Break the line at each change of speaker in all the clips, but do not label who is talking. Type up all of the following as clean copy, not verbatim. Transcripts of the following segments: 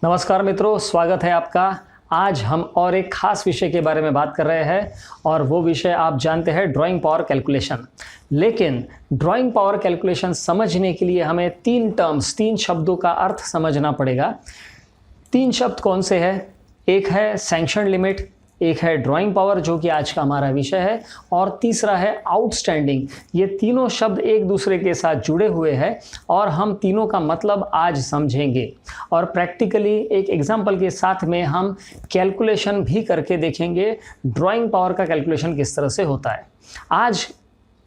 नमस्कार मित्रों, स्वागत है आपका। आज हम और एक खास विषय के बारे में बात कर रहे हैं और वो विषय आप जानते हैं ड्राइंग पावर कैलकुलेशन। लेकिन ड्राइंग पावर कैलकुलेशन समझने के लिए हमें तीन शब्दों का अर्थ समझना पड़ेगा। तीन शब्द कौन से हैं? एक है सैंक्शन लिमिट, एक है ड्राइंग पावर जो कि आज का हमारा विषय है, और तीसरा है आउटस्टैंडिंग। ये तीनों शब्द एक दूसरे के साथ जुड़े हुए हैं और हम तीनों का मतलब आज समझेंगे और प्रैक्टिकली एक एग्जांपल के साथ में हम कैलकुलेशन भी करके देखेंगे ड्राइंग पावर का कैलकुलेशन किस तरह से होता है। आज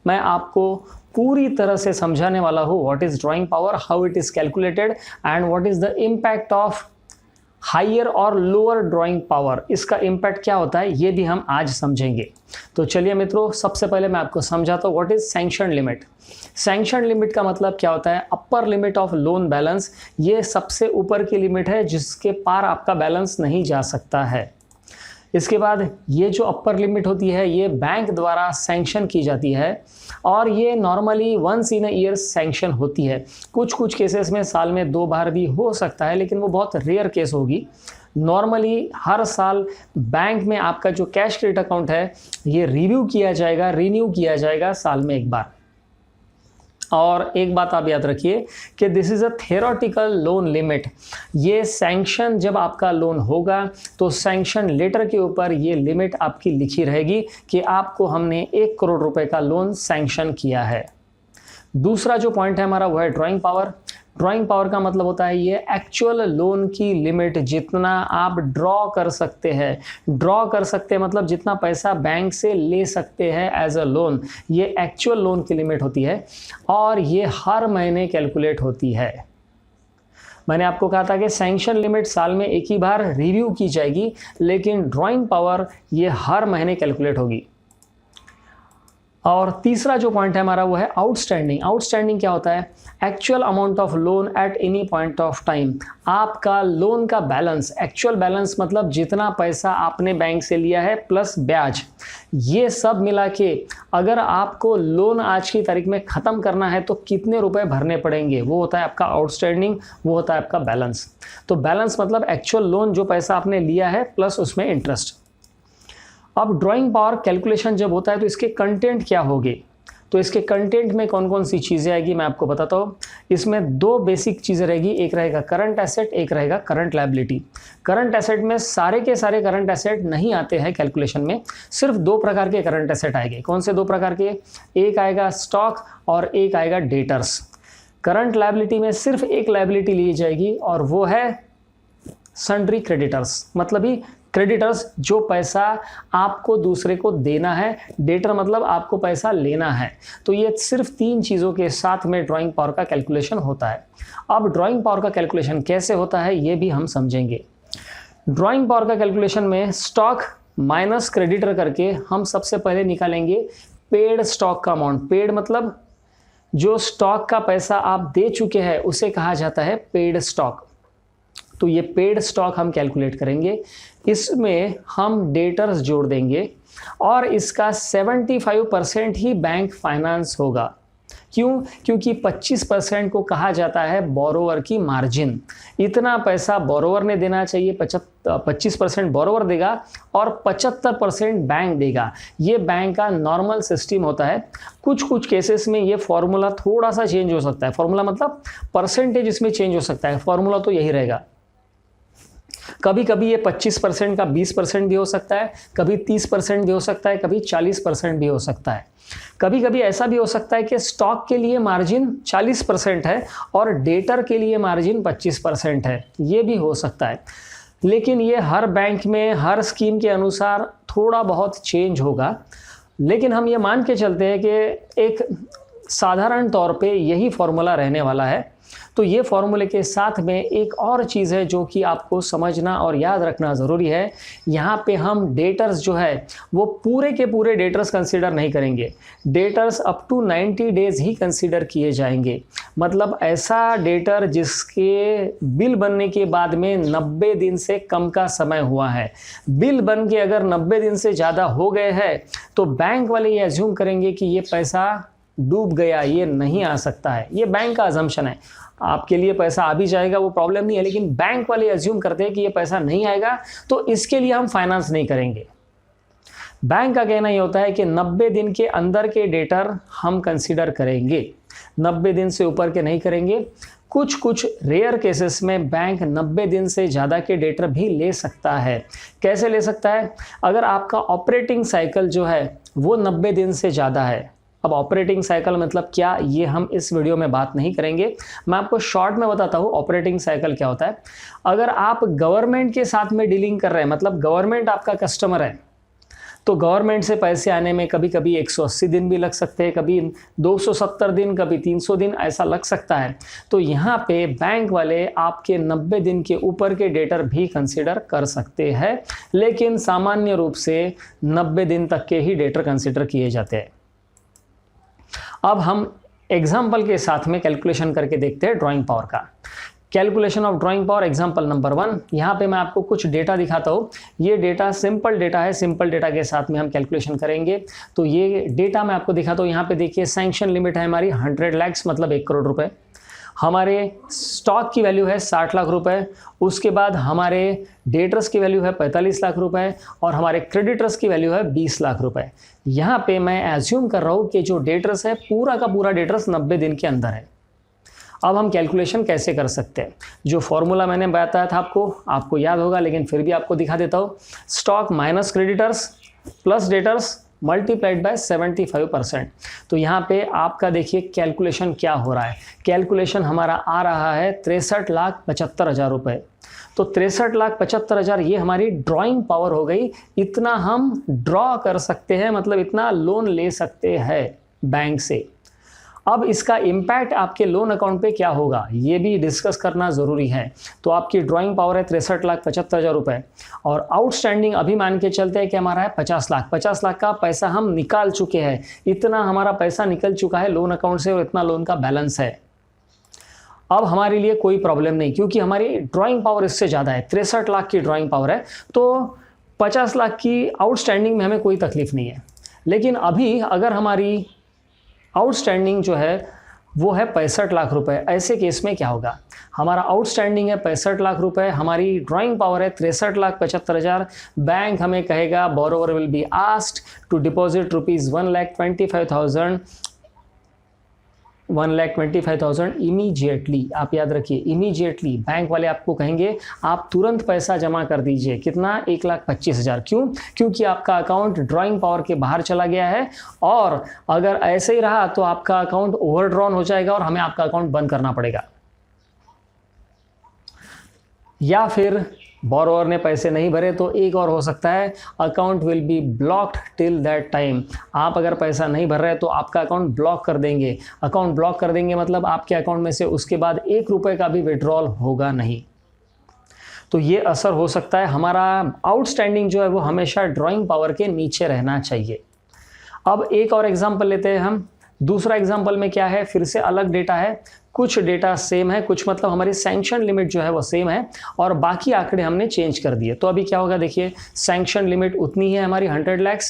मैं आपको पूरी तरह से समझाने वाला हूँ what is drawing power, how it is calculated and what is the impact of higher और लोअर ड्राइंग पावर। इसका इम्पैक्ट क्या होता है ये भी हम आज समझेंगे। तो चलिए मित्रों, सबसे पहले मैं आपको समझाता हूँ what is sanction limit. Sanction limit का मतलब क्या होता है? Upper limit of loan balance. ये सबसे ऊपर की लिमिट है जिसके पार आपका बैलेंस नहीं जा सकता है। इसके बाद ये जो अपर लिमिट होती है ये बैंक द्वारा सैंक्शन की जाती है और ये normally once in a year sanction होती है। कुछ कुछ केसेस में साल में 2 बार भी हो सकता है, लेकिन वो बहुत रेयर केस होगी। नॉर्मली हर साल बैंक में आपका जो कैश क्रेडिट अकाउंट है ये रिव्यू किया जाएगा, रिन्यू किया जाएगा साल में एक बार। और एक बात आप याद रखिए कि this is a theoretical loan limit. ये सैंक्शन जब आपका लोन होगा तो सैंक्शन लेटर के ऊपर ये लिमिट आपकी लिखी रहेगी कि आपको हमने 1 करोड़ रुपए का लोन सैंक्शन किया है। दूसरा जो पॉइंट है हमारा वो है ड्राइंग पावर। ड्राइंग पावर का मतलब होता है ये एक्चुअल लोन की लिमिट, जितना आप ड्रॉ कर सकते हैं। ड्रॉ कर सकते हैं मतलब जितना पैसा बैंक से ले सकते हैं एज अ लोन, ये एक्चुअल लोन की लिमिट होती है और ये हर महीने कैलकुलेट होती है। मैंने आपको कहा था कि सैंक्शन लिमिट साल में एक ही बार रिव्यू की जाएगी, लेकिन ड्राइंग पावर ये हर महीने कैलकुलेट होगी। और तीसरा जो पॉइंट है हमारा वो है आउटस्टैंडिंग। आउटस्टैंडिंग क्या होता है? Actual amount of loan at any point of time. आपका लोन का बैलेंस, एक्चुअल बैलेंस मतलब जितना पैसा आपने बैंक से लिया है प्लस ब्याज, ये सब मिला के अगर आपको लोन आज की तारीख में ख़त्म करना है तो कितने रुपए भरने पड़ेंगे, वो होता है आपका आउटस्टैंडिंग, वो होता है आपका बैलेंस। तो बैलेंस मतलब एक्चुअल लोन जो पैसा आपने लिया है प्लस उसमें इंटरेस्ट। अब ड्राइंग पावर कैलकुलेशन जब होता है तो इसके कंटेंट क्या होंगे? तो इसके कंटेंट में कौन कौन सी चीज़ें आएगी मैं आपको बताता हूँ। इसमें 2 बेसिक चीज़ें रहेगी, एक रहेगा करंट एसेट, एक रहेगा करंट लायबिलिटी। करंट एसेट में सारे के सारे करंट एसेट नहीं आते हैं कैलकुलेशन में, सिर्फ 2 प्रकार के करंट एसेट आएंगे। कौन से 2 प्रकार के? एक आएगा स्टॉक और एक आएगा डेटर्स। करंट लायबिलिटी में सिर्फ एक लायबिलिटी ली जाएगी और वो है सन्ड्री क्रेडिटर्स, मतलब ही क्रेडिटर्स जो पैसा आपको दूसरे को देना है, डेटर मतलब आपको पैसा लेना है। तो ये सिर्फ 3 चीज़ों के साथ में ड्राइंग पावर का कैलकुलेशन होता है। अब ड्राइंग पावर का कैलकुलेशन कैसे होता है ये भी हम समझेंगे। ड्राइंग पावर का कैलकुलेशन में स्टॉक माइनस क्रेडिटर करके हम सबसे पहले निकालेंगे पेड स्टॉक का अमाउंट। पेड मतलब जो स्टॉक का पैसा आप दे चुके हैं उसे कहा जाता है पेड स्टॉक। तो ये पेड स्टॉक हम कैलकुलेट करेंगे, इसमें हम डेटर्स जोड़ देंगे और इसका 75% ही बैंक फाइनेंस होगा। क्यों? क्योंकि 25% को कहा जाता है बोरोवर की मार्जिन। इतना पैसा बोरोवर ने देना चाहिए, 25% बोरोवर देगा और 75% बैंक देगा। ये बैंक का नॉर्मल सिस्टम होता है। कुछ कुछ केसेस में ये फॉर्मूला थोड़ा सा चेंज हो सकता है। फॉर्मूला मतलब परसेंटेज इसमें चेंज हो सकता है, फॉर्मूला तो यही रहेगा। कभी कभी ये 25% का 20% भी हो सकता है, कभी 30% भी हो सकता है, कभी 40% भी हो सकता है। कभी कभी ऐसा भी हो सकता है कि स्टॉक के लिए मार्जिन 40% है और डेटर के लिए मार्जिन 25% है, ये भी हो सकता है। लेकिन ये हर बैंक में हर स्कीम के अनुसार थोड़ा बहुत चेंज होगा। लेकिन हम ये मान के चलते हैं कि एक साधारण तौर पे यही फॉर्मूला रहने वाला है। तो ये फॉर्मूले के साथ में एक और चीज़ है जो कि आपको समझना और याद रखना ज़रूरी है। यहाँ पे हम डेटर्स जो है वो पूरे के पूरे डेटर्स कंसीडर नहीं करेंगे। डेटर्स अप टू 90 डेज ही कंसीडर किए जाएंगे। मतलब ऐसा डेटर जिसके बिल बनने के बाद में 90 दिन से कम का समय हुआ है। बिल बन के अगर 90 दिन से ज़्यादा हो गए हैं तो बैंक वाले ये एज्यूम करेंगे कि ये पैसा डूब गया, ये नहीं आ सकता है। ये बैंक का अजम्पशन है। आपके लिए पैसा आ भी जाएगा, वो प्रॉब्लम नहीं है, लेकिन बैंक वाले अज्यूम करते हैं कि ये पैसा नहीं आएगा तो इसके लिए हम फाइनेंस नहीं करेंगे। बैंक का कहना ये होता है कि 90 दिन के अंदर के डेटर हम कंसीडर करेंगे, 90 दिन से ऊपर के नहीं करेंगे। कुछ कुछ रेयर केसेस में बैंक 90 दिन से ज़्यादा के डेटर भी ले सकता है। कैसे ले सकता है? अगर आपका ऑपरेटिंग साइकिल जो है वो 90 दिन से ज़्यादा है। अब ऑपरेटिंग साइकिल मतलब क्या, ये हम इस वीडियो में बात नहीं करेंगे, मैं आपको शॉर्ट में बताता हूँ ऑपरेटिंग साइकिल क्या होता है। अगर आप गवर्नमेंट के साथ में डीलिंग कर रहे हैं, मतलब गवर्नमेंट आपका कस्टमर है, तो गवर्नमेंट से पैसे आने में कभी कभी 180 दिन भी लग सकते हैं, कभी 270 दिन, कभी 300 दिन, ऐसा लग सकता है। तो यहाँ पे बैंक वाले आपके 90 दिन के ऊपर के डेटर भी कंसिडर कर सकते हैं, लेकिन सामान्य रूप से 90 दिन तक के ही डेटर कंसिडर किए जाते हैं। अब हम एग्जाम्पल के साथ में कैलकुलेशन करके देखते हैं ड्राइंग पावर का। Calculation of drawing power example number 1। यहाँ पे मैं आपको कुछ डेटा दिखाता हूँ। ये डेटा सिंपल डेटा है, सिंपल डेटा के साथ में हम कैलकुलेशन करेंगे। तो ये डेटा मैं आपको दिखाता हूँ। यहाँ पे देखिए सैंक्शन लिमिट है हमारी 100 लाख मतलब 1 करोड़ रुपए। हमारे स्टॉक की वैल्यू है 60 लाख रुपए। उसके बाद हमारे डेटर्स की वैल्यू है 45 लाख रुपए और हमारे क्रेडिटर्स की वैल्यू है 20 लाख रुपए। यहाँ पे मैं एज्यूम कर रहा हूँ कि जो डेटर्स है पूरा का पूरा डेटर्स 90 दिन के अंदर है। अब हम कैलकुलेशन कैसे कर सकते हैं? जो फॉर्मूला मैंने बताया था आपको याद होगा, लेकिन फिर भी आपको दिखा देता हूँ। Stock minus creditors plus debtors multiplied by 75%। तो यहाँ पे आपका देखिए कैलकुलेशन क्या हो रहा है। कैलकुलेशन हमारा आ रहा है 63,75,000 रुपये। तो 63,75,000 ये हमारी ड्राइंग पावर हो गई। इतना हम ड्रॉ कर सकते हैं, मतलब इतना लोन ले सकते हैं बैंक से। अब इसका इम्पैक्ट आपके लोन अकाउंट पे क्या होगा ये भी डिस्कस करना ज़रूरी है। तो आपकी ड्राइंग पावर है 63,75,000 रुपये और आउटस्टैंडिंग अभी मान के चलते हैं कि हमारा है 50 लाख। 50 लाख का पैसा हम निकाल चुके हैं, इतना हमारा पैसा निकल चुका है लोन अकाउंट से और इतना लोन का बैलेंस है। अब हमारे लिए कोई प्रॉब्लम नहीं, क्योंकि हमारी ड्राइंग पावर इससे ज़्यादा है। 63 लाख की ड्राइंग पावर है, तो 50 लाख की आउटस्टैंडिंग में हमें कोई तकलीफ नहीं है। लेकिन अभी अगर हमारी आउटस्टैंडिंग जो है वो है 65 लाख रुपए, ऐसे केस में क्या होगा? हमारा आउटस्टैंडिंग है 65 लाख रुपए, हमारी ड्राइंग पावर है 63,75,000। बैंक हमें कहेगा borrower will be asked to deposit ₹1,25,000 immediately. आप याद रखिए इमीडिएटली बैंक वाले आपको कहेंगे आप तुरंत पैसा जमा कर दीजिए। कितना? 1,25,000। क्यों? क्योंकि आपका अकाउंट ड्राइंग पावर के बाहर चला गया है और अगर ऐसे ही रहा तो आपका अकाउंट ओवरड्रॉन हो जाएगा और हमें आपका अकाउंट बंद करना पड़ेगा। या फिर बोरोवर ने पैसे नहीं भरे तो एक और हो सकता है, account will be blocked till that time. आप अगर पैसा नहीं भर रहे तो आपका अकाउंट ब्लॉक कर देंगे। अकाउंट ब्लॉक कर देंगे मतलब आपके अकाउंट में से उसके बाद 1 रुपये का भी विड्रॉल होगा नहीं। तो ये असर हो सकता है। हमारा आउटस्टैंडिंग जो है वो हमेशा ड्राइंग पावर के नीचे रहना चाहिए। अब एक और एग्जाम्पल लेते हैं हम। दूसरा एग्जाम्पल में क्या है, फिर से अलग डेटा है, कुछ डेटा सेम है, कुछ मतलब हमारी सैंक्शन लिमिट जो है वो सेम है और बाकी आंकड़े हमने चेंज कर दिए। तो अभी क्या होगा देखिए, सैंक्शन लिमिट उतनी है हमारी 100 लाख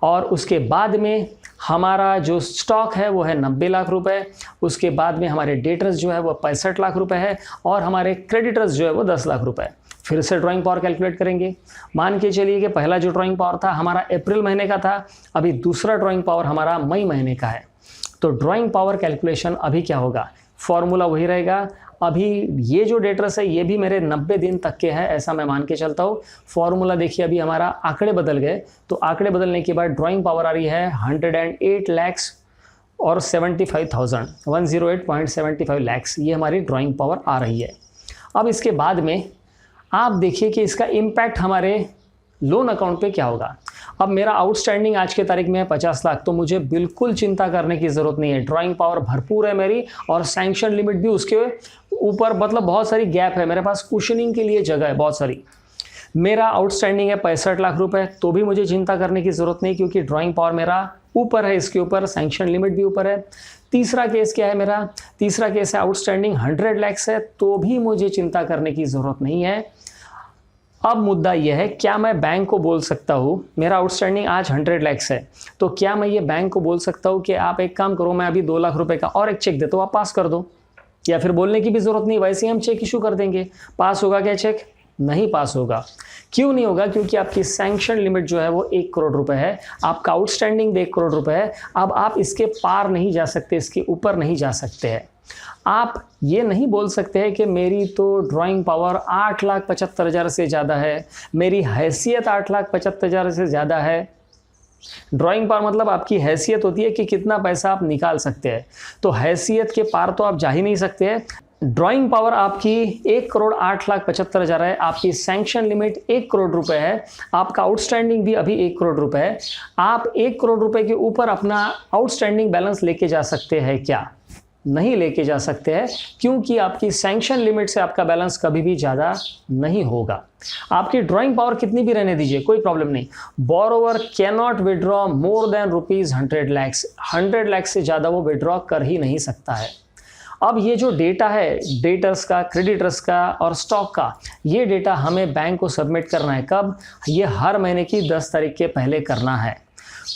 और उसके बाद में हमारा जो स्टॉक है वो है 90 लाख रुपए। उसके बाद में हमारे डेटर्स जो है वो 65 लाख रुपए है और हमारे क्रेडिटर्स जो है वो 10 लाख रुपए। फिर से ड्राइंग पावर कैलकुलेट करेंगे। मान के चलिए कि पहला जो ड्राइंग पावर था हमारा अप्रैल महीने का था, अभी दूसरा ड्राइंग पावर हमारा मई महीने का है। तो ड्राइंग पावर कैलकुलेशन अभी क्या होगा, फॉर्मूला वही रहेगा। अभी ये जो डेटर्स है ये भी मेरे 90 दिन तक के हैं, ऐसा मैं मान के चलता हूँ। फॉर्मूला देखिए अभी हमारा आंकड़े बदल गए, तो आंकड़े बदलने के बाद ड्राइंग पावर आ रही है 108 लाख और 75,000, 108.75 लाख, ये हमारी ड्राइंग पावर आ रही है। अब इसके बाद में आप देखिए कि इसका इम्पैक्ट हमारे लोन अकाउंट पे क्या होगा। अब मेरा आउटस्टैंडिंग आज के तारीख में है 50 लाख, तो मुझे बिल्कुल चिंता करने की ज़रूरत नहीं है। ड्राइंग पावर भरपूर है मेरी और सैंक्शन लिमिट भी उसके ऊपर, मतलब बहुत सारी गैप है, मेरे पास कुशनिंग के लिए जगह है बहुत सारी। मेरा आउटस्टैंडिंग है 65 लाख रुपए, तो भी मुझे चिंता करने की ज़रूरत नहीं क्योंकि ड्राइंग पावर मेरा ऊपर है, इसके ऊपर सैंक्शन लिमिट भी ऊपर है। तीसरा केस क्या है मेरा, तीसरा केस है आउटस्टैंडिंग 100 लाख है, तो भी मुझे चिंता करने की ज़रूरत नहीं है। अब मुद्दा यह है, क्या मैं बैंक को बोल सकता हूँ, मेरा आउटस्टैंडिंग आज 100 लाख है, तो क्या मैं ये बैंक को बोल सकता हूँ कि आप एक काम करो, मैं अभी 2 लाख रुपए का और एक चेक देता हूँ, आप पास कर दो। या फिर बोलने की भी ज़रूरत नहीं, वैसे ही हम चेक इशू कर देंगे। पास होगा क्या चेक? नहीं पास होगा। क्यों नहीं होगा? क्योंकि आपकी सैंक्शन लिमिट जो है वो 1 करोड़ रुपए है, आपका आउटस्टैंडिंग भी 1 करोड़ रुपए है। अब आप इसके पार नहीं जा सकते, इसके ऊपर नहीं जा सकते हैं। आप ये नहीं बोल सकते हैं कि मेरी तो ड्राइंग पावर 8,75,000 से ज़्यादा है, मेरी हैसियत 8,75,000 से ज़्यादा है। ड्राइंग पावर मतलब आपकी हैसियत होती है कि कितना पैसा आप निकाल सकते हैं, तो हैसियत के पार तो आप जा ही नहीं सकते हैं। ड्राइंग पावर आपकी 1,08,75,000 है, आपकी सैंक्शन लिमिट 1 करोड़ रुपए है, आपका आउटस्टैंडिंग भी अभी 1 करोड़ रुपए है। आप 1 करोड़ रुपए के ऊपर अपना आउटस्टैंडिंग बैलेंस लेके जा सकते हैं क्या? नहीं लेके जा सकते हैं, क्योंकि आपकी सैंक्शन लिमिट से आपका बैलेंस कभी भी ज़्यादा नहीं होगा। आपकी ड्राइंग पावर कितनी भी रहने दीजिए, कोई प्रॉब्लम नहीं। Borrower can not withdraw more than ₹100 lakh. 100 lakh से ज़्यादा वो विड्रॉ कर ही नहीं सकता है। अब ये जो डेटा है डेटर्स का, क्रेडिटर्स का और स्टॉक का, ये डेटा हमें बैंक को सबमिट करना है। कब? ये हर महीने की 10 तारीख के पहले करना है।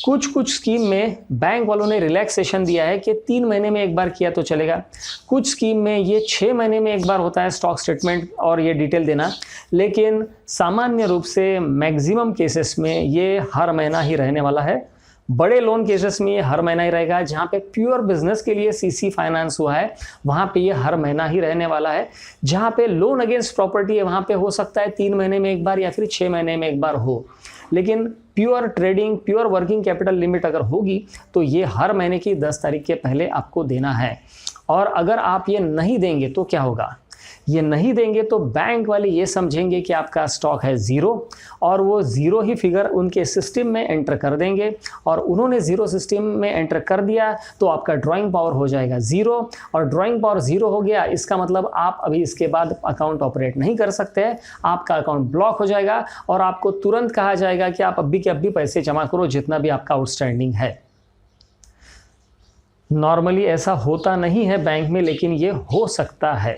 कुछ स्कीम में बैंक वालों ने रिलैक्सेशन दिया है कि 3 महीने में एक बार किया तो चलेगा। कुछ स्कीम में ये 6 महीने में एक बार होता है स्टॉक स्टेटमेंट और ये डिटेल देना, लेकिन सामान्य रूप से मैक्सिमम केसेस में ये हर महीना ही रहने वाला है। बड़े लोन केसेस में ये हर महीना ही रहेगा। जहाँ पे प्योर बिजनेस के लिए सीसी फाइनेंस हुआ है वहाँ पे ये हर महीना ही रहने वाला है। जहाँ पे लोन अगेंस्ट प्रॉपर्टी है वहाँ पे हो सकता है 3 महीने में एक बार या फिर 6 महीने में एक बार हो, लेकिन pure trading, pure working capital limit अगर होगी तो ये हर महीने की 10 तारीख के पहले आपको देना है। और अगर आप ये नहीं देंगे तो क्या होगा? ये नहीं देंगे तो बैंक वाले ये समझेंगे कि आपका स्टॉक है 0 और वो 0 ही फिगर उनके सिस्टम में एंटर कर देंगे, और उन्होंने 0 सिस्टम में एंटर कर दिया तो आपका ड्राइंग पावर हो जाएगा 0, और ड्राइंग पावर 0 हो गया, इसका मतलब आप अभी इसके बाद अकाउंट ऑपरेट नहीं कर सकते हैं। आपका अकाउंट ब्लॉक हो जाएगा और आपको तुरंत कहा जाएगा कि आप अभी के अभी पैसे जमा करो जितना भी आपका आउटस्टैंडिंग है। नॉर्मली ऐसा होता नहीं है बैंक में, लेकिन ये हो सकता है।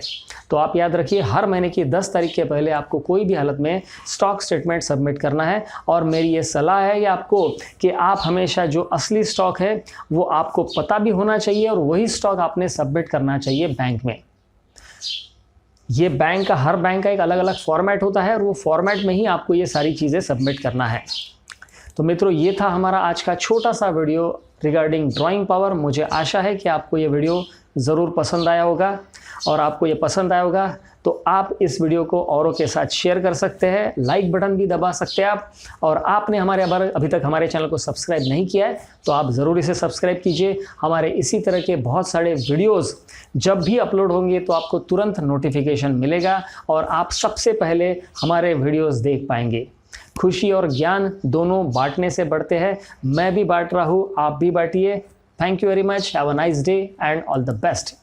तो आप याद रखिए, हर महीने की 10 तारीख के पहले आपको कोई भी हालत में स्टॉक स्टेटमेंट सबमिट करना है। और मेरी ये सलाह है ये आपको कि आप हमेशा जो असली स्टॉक है वो आपको पता भी होना चाहिए और वही स्टॉक आपने सबमिट करना चाहिए बैंक में। ये बैंक का, हर बैंक का एक अलग अलग फॉर्मेट होता है और वो फॉर्मेट में ही आपको ये सारी चीज़ें सबमिट करना है। तो मित्रों, ये था हमारा आज का छोटा सा वीडियो रिगार्डिंग ड्राइंग पावर। मुझे आशा है कि आपको ये वीडियो ज़रूर पसंद आया होगा, और आपको ये पसंद आया होगा तो आप इस वीडियो को औरों के साथ शेयर कर सकते हैं, लाइक बटन भी दबा सकते हैं आप। और आपने अभी तक हमारे चैनल को सब्सक्राइब नहीं किया है तो आप ज़रूर इसे सब्सक्राइब कीजिए। हमारे इसी तरह के बहुत सारे वीडियोस जब भी अपलोड होंगे तो आपको तुरंत नोटिफिकेशन मिलेगा और आप सबसे पहले हमारे वीडियोज़ देख पाएंगे। खुशी और ज्ञान दोनों बांटने से बढ़ते हैं। मैं भी बांट रहा हूँ, आप भी बांटिए। Thank you very much. Have a nice day and all the best.